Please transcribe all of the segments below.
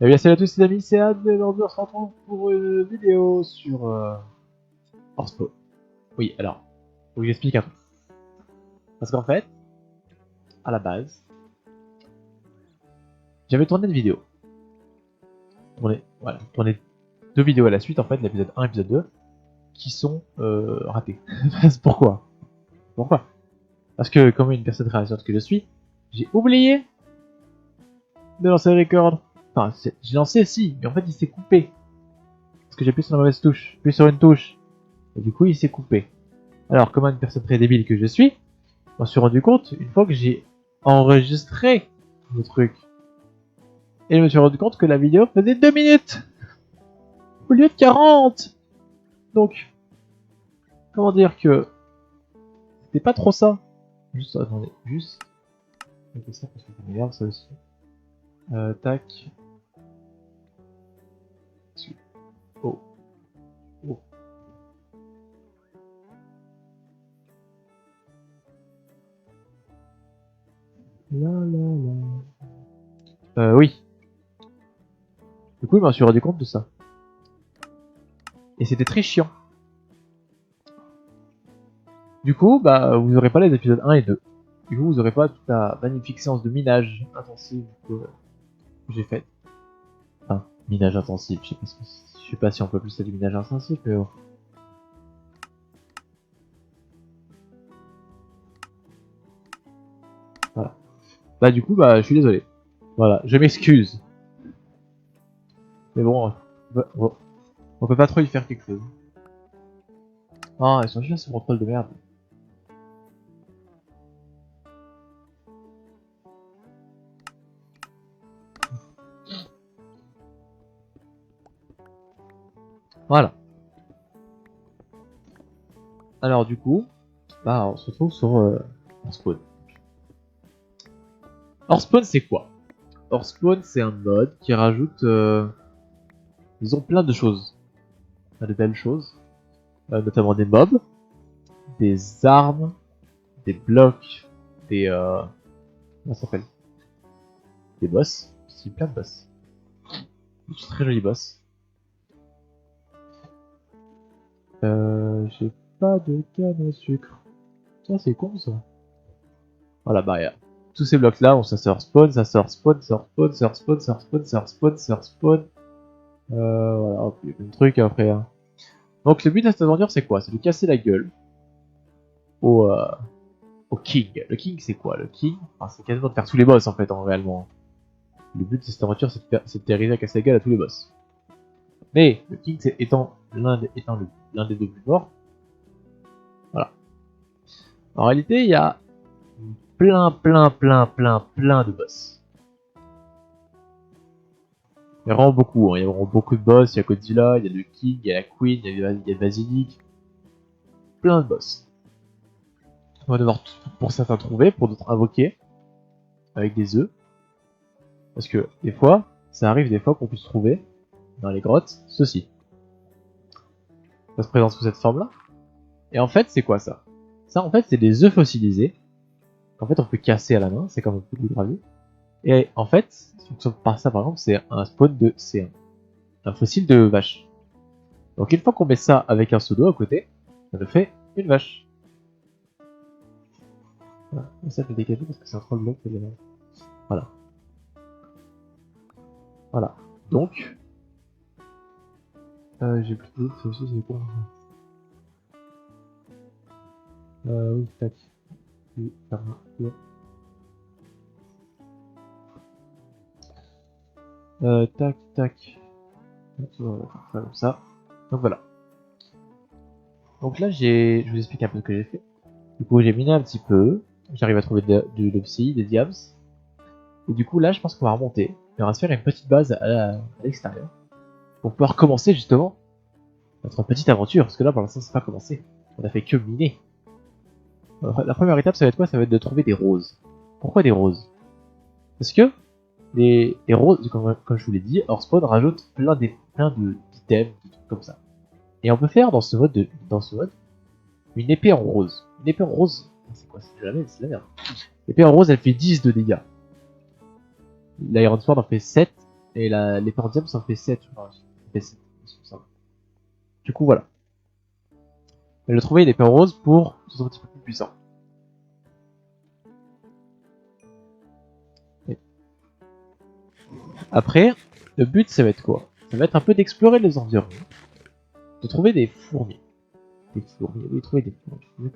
Eh bien, salut à tous les amis, c'est Ad, et aujourd'hui on se retrouve pour une vidéo sur Hearthstone. Oui, alors, faut que j'explique un peu. Parce qu'en fait, à la base, j'avais tourné une vidéo. Tourné deux vidéos à la suite, en fait, l'épisode 1 et l'épisode 2, qui sont ratés. Pourquoi Parce que, comme une personne réalisante que je suis, j'ai oublié de lancer le record. Enfin, j'ai lancé si, mais en fait il s'est coupé. Parce que j'ai appuyé sur la mauvaise touche, appuyé sur une touche. Et du coup, il s'est coupé. Alors, comme une personne très débile que je suis, je m'en suis rendu compte une fois que j'ai enregistré le truc. Et je me suis rendu compte que la vidéo faisait 2 minutes au lieu de 40. Donc, comment dire que c'était pas trop ça. Juste, attendez, juste. Je fais ça parce que ça m'énerve ça aussi. Tac. Oh. Oh. La la la. Oui. Du coup, je m'en suis rendu compte de ça. Et c'était très chiant. Du coup, bah, vous aurez pas les épisodes 1 et 2. Du coup, vous aurez pas toute la magnifique séance de minage intensive que j'ai faite. Enfin, minage intensif, je sais pas si on peut appeler ça du minage intensif, mais bon. Voilà. Bah, du coup, bah, je suis désolé. Voilà, je m'excuse. Mais bon, on peut pas trop y faire quelque chose. Ah, ils sont chiants ces contrôles de merde. Voilà. Alors, du coup, bah, on se retrouve sur Hearthstone. Hearthstone, c'est quoi? Hearthstone, c'est un mode qui rajoute, disons, plein de choses. Plein de belles choses. Notamment des mobs, des armes, des blocs, des... comment ça s'appelle? Des boss. C'est plein de boss. Des très jolis boss. J'ai pas de canne à sucre. Ça, c'est con, ça. Voilà, bah, tous ces blocs-là, ça sort spawn, ça sort spawn, ça spawn, ça spawn, ça spawn, ça spawn, ça spawn. Voilà, il y a plein de trucs après. Hein. Donc, le but de cette aventure, c'est quoi? C'est de casser la gueule au, au King. Le King, c'est quoi? Le King, enfin, c'est quasiment de faire tous les boss, en fait, réellement. Le but de cette aventure, c'est de arriver à casser la gueule à tous les boss. Mais, le King, étant l'un des deux plus forts, voilà. En réalité, il y a plein de boss. Il y a vraiment beaucoup, hein. Il y a vraiment beaucoup de boss. Il y a Godzilla, il y a le King, il y a la Queen, il y a le Basilic. Plein de boss. On va devoir pour certains trouver, pour d'autres invoquer avec des œufs. Parce que des fois, ça arrive des fois qu'on puisse trouver dans les grottes ceci. Ça se présente sous cette forme-là. Et en fait, c'est quoi ça? Ça, en fait, c'est des œufs fossilisés. Qu'en fait, on peut casser à la main. C'est comme un peu de gravier. Et en fait, par ça, par exemple, c'est un spawn de... C'est un fossile de vache. Donc une fois qu'on met ça avec un pseudo à côté, ça nous fait une vache. Voilà. Ça fait décaler parce que c'est un troll bloc. Voilà. Voilà. Donc, j'ai plus de doute, aussi, c'est quoi? Oui, tac. Oui, pardon. Tac, tac. On va faire ça comme ça. Donc voilà. Donc là, je vous explique un peu ce que j'ai fait. Du coup, j'ai miné un petit peu. J'arrive à trouver de l'opsie, des diams. Et du coup, là, je pense qu'on va remonter. Et on va se faire une petite base à l'extérieur. Pour pouvoir commencer, justement, notre petite aventure. Parce que là, pour l'instant, c'est pas commencé. On a fait que miner. Alors, la première étape, ça va être quoi? Ça va être de trouver des roses. Pourquoi des roses? Parce que les roses, comme je vous l'ai dit, Hearthstone rajoute plein d'items, de trucs comme ça. Et on peut faire dans ce mode, une épée en rose. Une épée en rose, c'est quoi? C'est la merde. L'épée en rose, elle fait 10 de dégâts. L'Iron Sword en fait 7, Et l'épée diable, ça en fait 7, je crois. Ça fait 7, ça. Du coup, voilà. Je vais trouver une épée rose pour que ce soit un petit peu plus puissant. Et après, le but, ça va être quoi? Ça va être un peu d'explorer les environs. De trouver des fourmis. Des fourmis, oui, trouver des fourmis.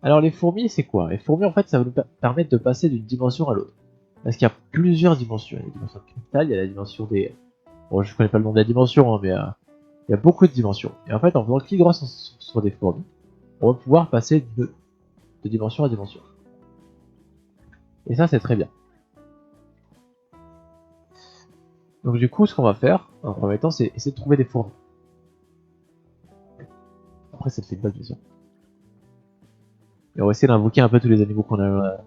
Alors les fourmis, c'est quoi? Les fourmis, en fait, ça va nous permettre de passer d'une dimension à l'autre. Parce qu'il y a plusieurs dimensions. Il y a la dimension de cristal, il y a la dimension des... Bon, je connais pas le nom de la dimension, hein, mais il y a beaucoup de dimensions. Et en fait, en faisant clic droit sur des fourmis, on va pouvoir passer de dimension à dimension. Et ça, c'est très bien. Donc du coup, ce qu'on va faire, en premier temps, c'est essayer de trouver des fourmis. Après, c'est le feedback, bien sûr. Et on va essayer d'invoquer un peu tous les animaux qu'on a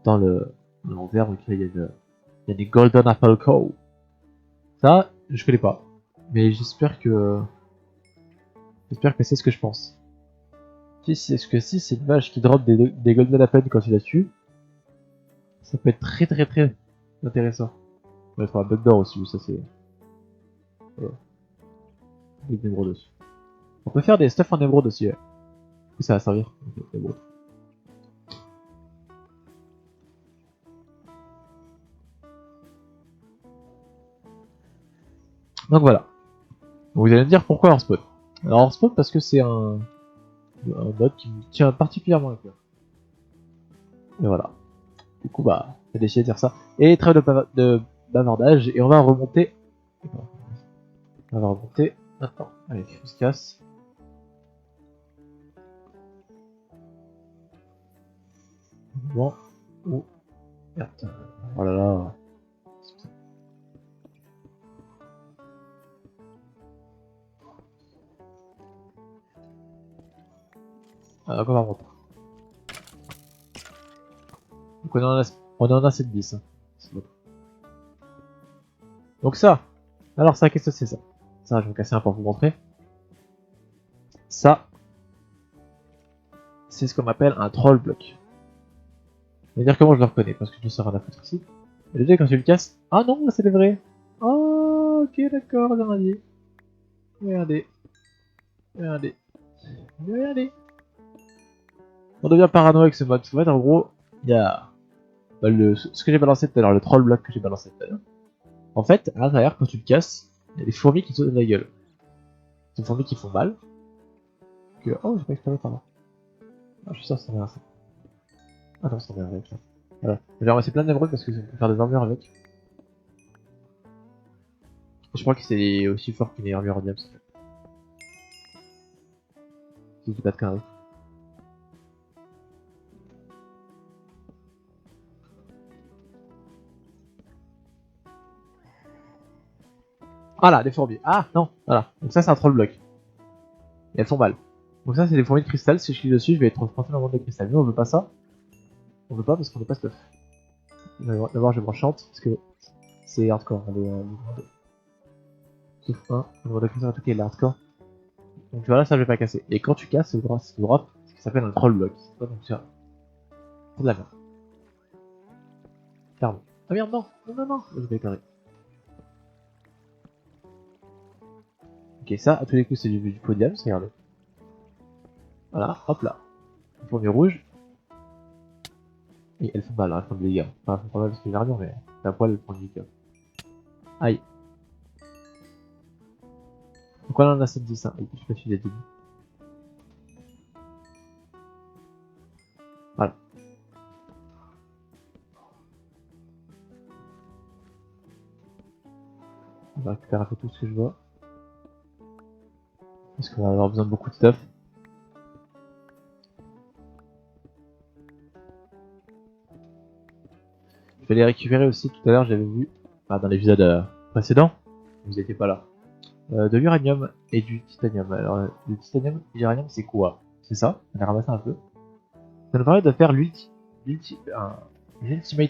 dans le verre. Donc là, il y a des Golden Apple Cow. Ça, je connais pas. Mais j'espère que c'est ce que je pense. Si c'est une vache qui drop des Golden Apple quand tu la tues, ça peut être très très très intéressant. On va mettre un bug d'or aussi, ça c'est... Voilà. Avec des émeraudes dessus. On peut faire des stuff en émeraude aussi, ouais. Ça va servir. Okay, donc voilà. Vous allez me dire pourquoi Hearthstone. Alors Hearthstone parce que c'est un mode qui me tient particulièrement à cœur. Et voilà. Du coup bah, j'ai décidé de faire ça. Et trêve de bavardage et on va remonter. On va remonter maintenant. Allez, on se casse. Bon. Oh. Merde. Oh là là. On va remonter. Donc on en a 7-10. Hein. Bon. Donc ça. Alors ça, qu'est-ce que c'est ça? Ça, je vais me casser un pour vous montrer. Ça, c'est ce qu'on appelle un troll block. Je vais dire comment je le reconnais, parce que je ne sais rien à foutre ici. Et déjà, quand tu le casses... Ah non, c'est le vrai. Oh, ok, d'accord, regardez. Regardez. Regardez. Regardez. On devient parano avec ce mode. En fait, en gros, il y a bah, ce que j'ai balancé tout à l'heure, le troll block que j'ai balancé tout à l'heure. En fait, à l'intérieur, quand tu le casses, il y a des fourmis qui te donnent la gueule. C'est des fourmis qui font mal. Que... Oh, j'ai pas exploré par là. Ah, je suis sûr que ça va ça. Ah non, ça va avec ça. Voilà. J'ai ramassé plein d'émeraudes parce que je peux faire des armures avec. Je crois que c'est aussi fort qu'une armure en diamant. Si je dis pas de conneries. Voilà, des fourmis. Ah, non, voilà. Donc ça, c'est un troll block. Et elles font mal. Donc ça, c'est des fourmis de cristal. Si je clique dessus, je vais être transporté dans le monde de cristal. Nous, on veut pas ça. On veut pas parce qu'on veut pas stuff. D'abord, je me chante parce que c'est hardcore. Sauf un, le monde de cristal, en tout cas, il est hardcore. Donc voilà, ça, je vais pas casser. Et quand tu casses, c'est le drop, ce qui s'appelle un troll block. Donc ça, c'est de la merde. Clairement. Ah merde, non, non, non, non. Je vais carrer. Ok, ça, à tous les coups, c'est du podium, regardez. Voilà, hop là. Fourmi rouge. Et elles font mal, hein, elles font des dégâts. Enfin, elles font pas mal parce qu'il y a une armure, mais la poil, elles font du dégâts. Aïe. Donc là, on a 7-10, hein. Je sais pas si j'ai dit. Voilà. On va récupérer un peu tout ce que je vois. Parce qu'on va avoir besoin de beaucoup de stuff. Je vais les récupérer aussi tout à l'heure, j'avais vu dans l'épisode précédent. Vous n'étiez pas là. De l'uranium et du titanium. Alors, le titanium et l'uranium, c'est quoi? C'est ça, on a ramassé un peu. Ça nous permet de faire l'ultimate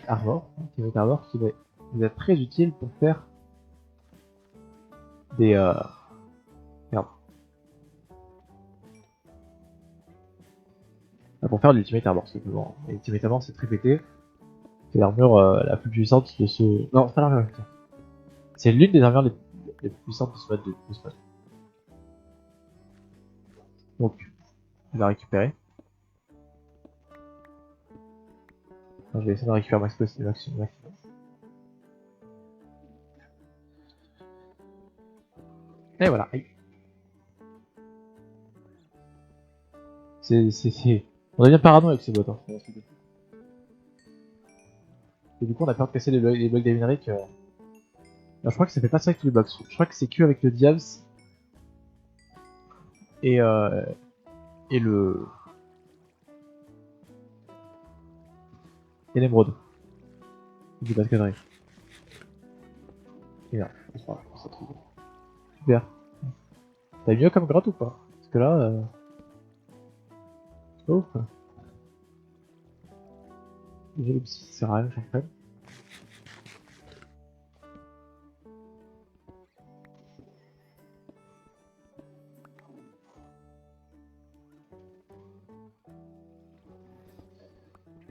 armor. Ultimate armor qui va nous être très utile pour faire des. Merde. Pour faire l'ultimate armor, simplement. Et l'ultimate armor, c'est très pété. C'est l'armure la plus puissante de ce... Non, c'est pas l'armure. C'est l'une des armures les plus puissantes de ce mode. De ce mode. Donc, je vais la récupérer. Enfin, je vais essayer de récupérer maximum. Et voilà. On devient parano avec ces bots. Hein. Et du coup, on a peur de casser les blocs d'Avenric. Alors, je crois que ça fait pas ça avec tous les blocs. Je crois que c'est que avec le Diabs et le et l'émeraude. Je dis pas de conneries. Et là, ça trouve. Super. T'as mieux comme grotte ou pas? Parce que là, oh. J'ai le psy, ça sert à rien, j'en fais.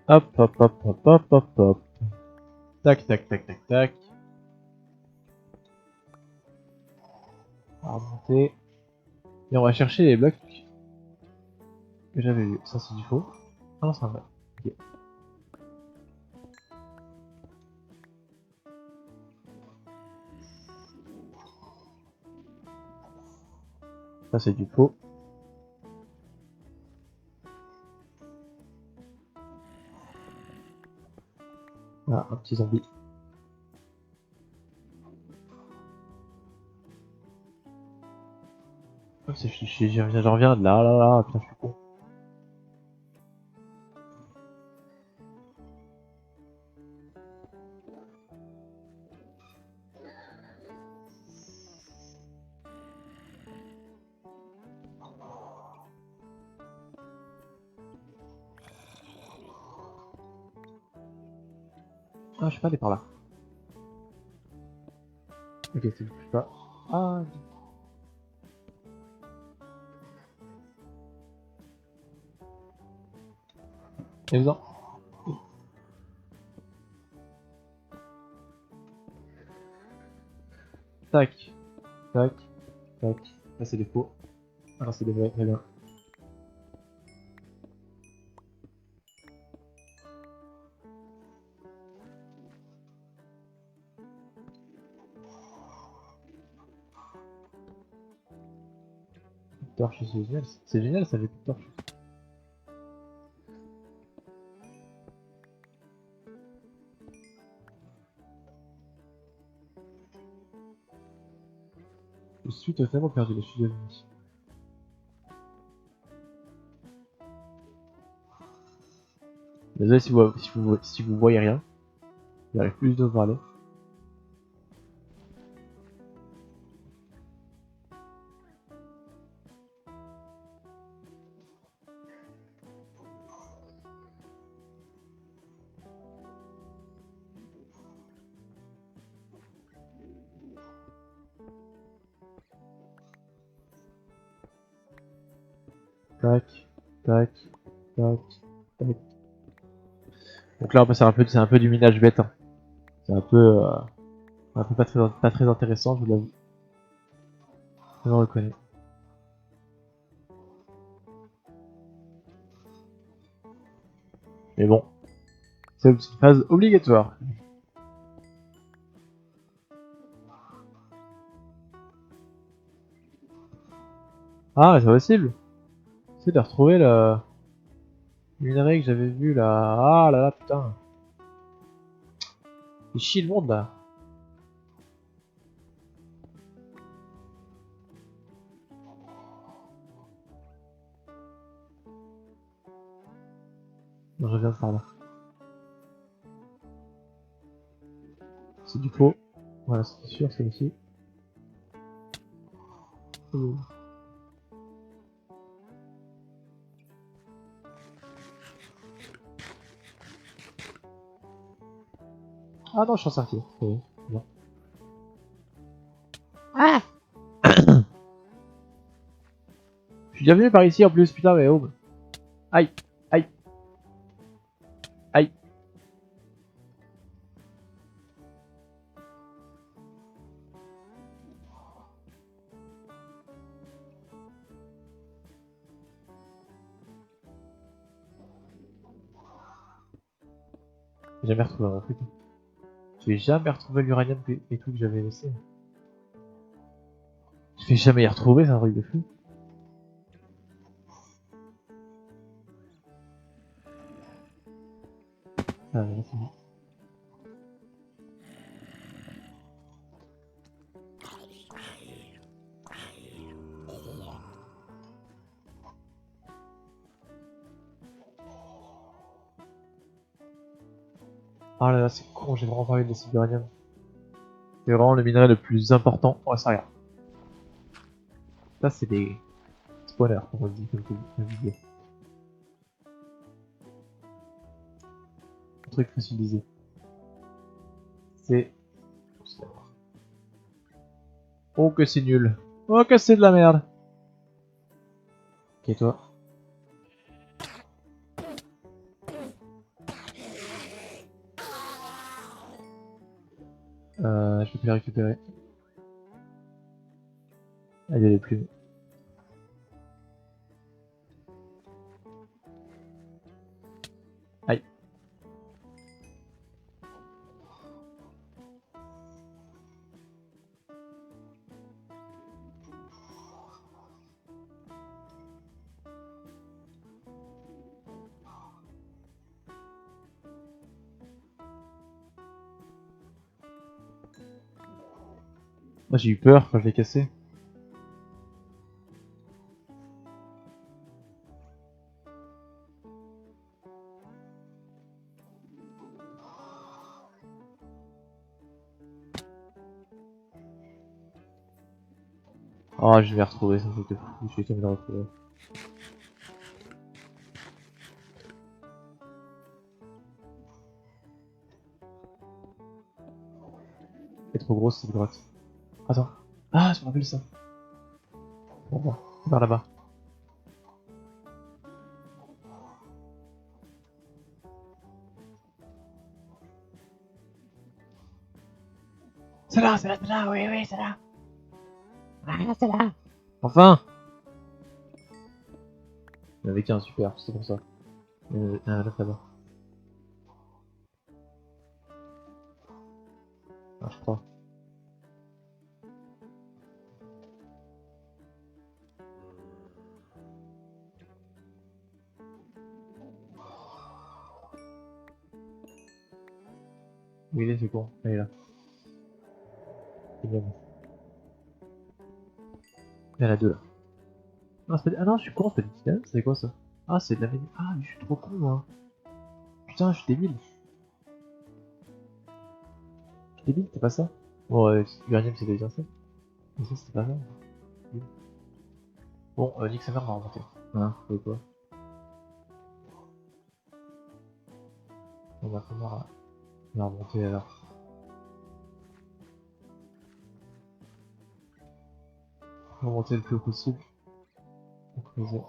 Hop, hop, hop, hop, hop, hop, hop. Tac, tac, tac, tac, tac. On va remonter. Et on va chercher les blocs que j'avais vus. Ça, c'est du faux. Ah non, c'est un vrai. Ok. Ça, c'est du faux. Ah, un petit zombie. Oh, c'est fiché, j'en reviens de là, putain, je suis con. Ah, je sais pas aller par là. Ok, c'est je sais pas. Ah, et besoin. Tac, tac, tac. Là, c'est des faux. Ah non, c'est des vrais, très bien. Torche, c'est génial. C'est génial, ça fait plus de torche. Je suis totalement perdu, je suis devenu. Désolé si vous voyez rien. J'arrive plus du tout à parler. Tac, tac, tac, tac. Donc là, c'est un peu du minage bête. Hein. C'est un peu pas très intéressant, je vous l'avoue. Je le reconnais. Mais bon, c'est une phase obligatoire. Ah, c'est possible. C'est de retrouver le minerai que j'avais vu là. Ah là là, putain. Il chie le monde là. Non, je viens de par là. C'est du faux. Voilà, c'est sûr, c'est ici. Ah non, je suis sorti. Oui, bon. Ah Je suis déjà venu par ici en plus, putain, mais oh. Aïe, aïe, aïe. J'ai jamais retrouvé un truc. J'ai jamais retrouvé l'uranium et tout que j'avais laissé. Je vais jamais y retrouver, c'est un truc de fou. Ah, là, c'est bon. Ah là là, c'est con, j'ai vraiment parlé de l'acide d'uranium. C'est vraiment le minerai le plus important. Oh, ça regarde. Ça, c'est des spawners, comme on dit, comme tu disais. Un truc fossilisé. C'est... Oh, que c'est nul. Oh, que c'est de la merde. Ok, toi. Je peux te les récupérer. Ah, il y a les plumes. Aïe. Moi, j'ai eu peur quand je l'ai cassé. Oh, je vais retrouver ça, truc de fou. Je vais jamais le retrouver. C'est trop grosse cette grotte. Attends. Ah, je me rappelle ça. Bon, bon. Vers là-bas. C'est là, oui, oui, c'est là. Ah, c'est là. Enfin! Il y en avait qu'un, super, c'est pour ça. Il y en avait un là-bas. Ah, je crois. Où il est, c'est con. Ah, il est là. C'est bien. Il y en a deux là. Non, ah non, je suis con, c'est pas du titane, c'est quoi ça? Ah, c'est de la médine. Ah, mais je suis trop con, moi. Putain, je suis débile. Je suis débile, c'est pas ça? Bon, l'uranium, c'est déjà ça. Mais ça, c'était pas ça. Bon, nique sa mère, on va remonter. Hein, c'est quoi? On va comment on va remonter alors. On va remonter le plus haut possible. On creuser.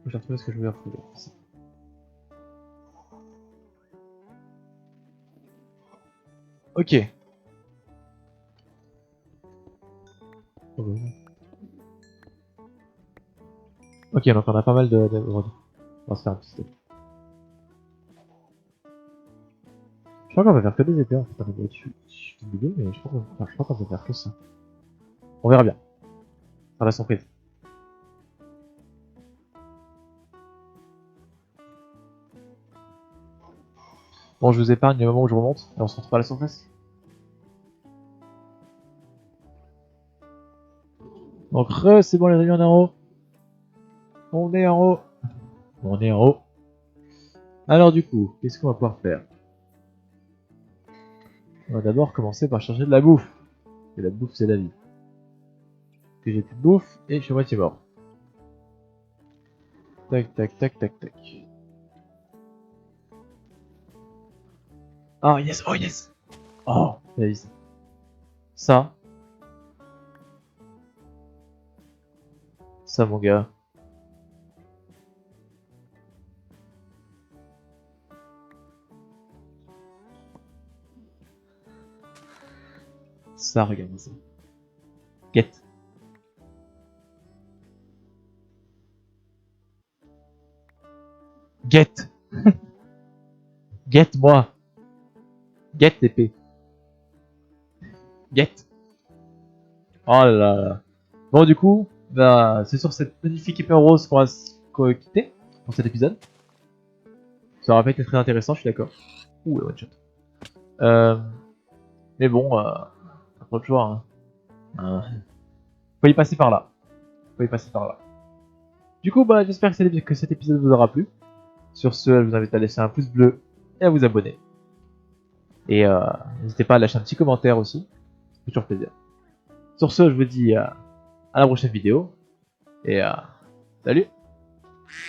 J'ai retrouvé ce que je voulais retrouver. Ok. Oh, bah, non. Ok, donc on a pas mal de rods. On va se faire un petit step. Je crois qu'on va faire que des épées en fait. Je suis bidé, mais je crois qu'on va faire que ça. On verra bien. Ça la surprise. Bon, je vous épargne le moment où je remonte et on se retrouve à la surface. Donc, c'est bon les amis, on est en haut. On est en haut. On est en haut. Alors du coup, qu'est-ce qu'on va pouvoir faire? On va d'abord commencer par chercher de la bouffe. Et la bouffe, c'est la vie. Parce que j'ai plus de bouffe et je suis à moitié mort. Tac, tac, tac, tac, tac. Oh yes, oh yes. Oh, nice. Ça. Ça, mon gars. Ça, regarde ça. Quête. Get. Get moi. Get l'épée. Get. Oh là là. Bon du coup, bah, c'est sur cette magnifique épée rose qu'on va se quitter pour cet épisode. Ça aurait pas été très intéressant, je suis d'accord. Ouh, le one shot. Mais bon, pas trop de choix. Hein. Faut y passer par là. Faut y passer par là. Du coup, bah, j'espère que cet épisode vous aura plu. Sur ce, je vous invite à laisser un pouce bleu et à vous abonner. Et n'hésitez pas à lâcher un petit commentaire aussi. C'est toujours plaisir. Sur ce, je vous dis à la prochaine vidéo. Et salut!